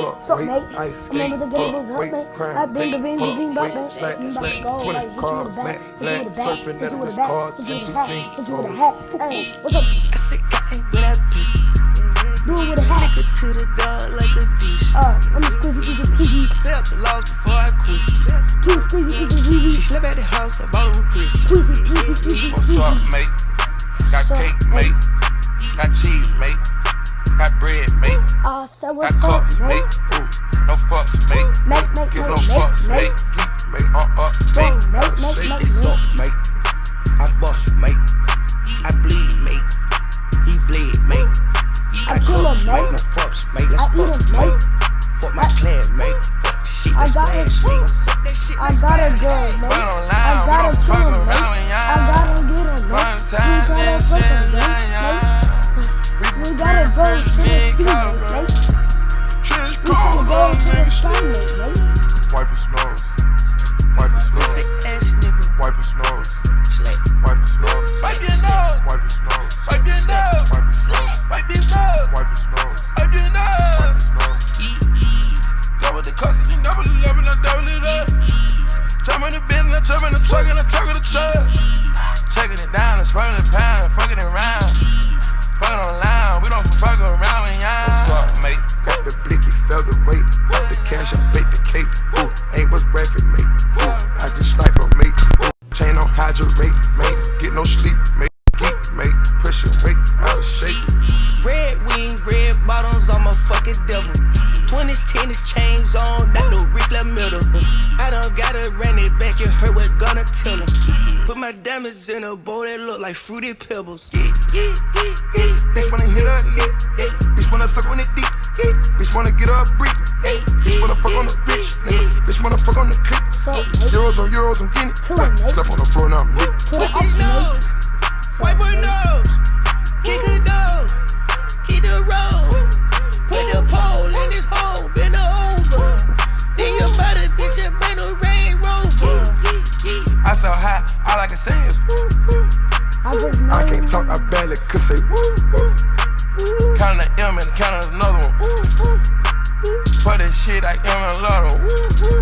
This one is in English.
Stop, mate. I'm over the gables up, mate. I've been the ring, back, mate. I'm about to go, like, hit you with a bat, hit you with a bat, hit you with a bat, hit you with a hat, hit you with a hat. Hey, what's up? I said, gang with that pussy. Do it with a hat. Flicker to the dog like a dish. I'm a squeezy, easy, I set up the laws before I quit. Too squeezy, easy. She slept at the house, I bought her a prison. Squeezy. What's up, mate? Got cake, mate. Got cheese, mate. Got bread, mate. So Got what's up, cups, mate. mate? Ooh, no fucks, mate. Give no fucks, mate. Mate, up, mate. It's up, mate. I bust, mate. I bleed, mate. He bleed, mate. I kill him, mate. No fucks, mate. Let's I eat fuck, him, mate. mate. Fuck my clan, mate. Fuck shit, I let's got splash, it. mate. What's up, that shit, I let's got a splash, girl, mate. mate. Fuck on I line, we gotta don't kill fuck him, around, mate. yeah. I gotta get him, mate. One time, this shit, yeah. We gotta go to the street, mate. Trench We gotta go to the street, mate. Wipe his nose. Wipe his nose. Pussy ass nigga. Wipe his nose. Slay. Wipe his nose. Wipe your nose. Wipe his nose. Wipe your nose. Wipe his nose. Wipe your nose. Wipe his nose. Wipe your nose. Wipe his nose. Double the custody, double the love, and I double it up. Jump in the business, jump in the truck, and I truck in the truck. Checking it down and spraying the pound and fucking it round. Fucking online, we don't fuck around when y'all. What's up, mate? Got the blicky featherweight. The cash, I bake the cake. Ooh, ain't what's bracket, mate. Ooh, I just sniper, mate. Ooh, chain on hydrate, mate. Get no sleep, mate. Geek, mate. Pressure weight, out of shape. Red wings, red bottoms, I'm a fucking devil. 20s, tennis chains on, not no reflex middle. I done gotta run it back and heard what gonna tell him. Put my diamonds in a bowl that look like fruity pebbles. Bitch wanna hit her lick. Bitch wanna suck on it deep. Bitch wanna get her a brick. Bitch wanna fuck on the bitch. Bitch wanna fuck on the clip. Euros on euros, I'm getting it. Slap on the floor now, I'm lit. Wipe his nose, wipe her nose, kick her nose, keep the road. Put the pole in his hole, bend her over. Then your mother, bitch, and bring the Range Rover. I so high, all I can say is woo, woo. I can't talk, I barely could say woo, woo. Counting the M and counting another one. Woo, woo. For this shit, I am in a lot of woo, woo.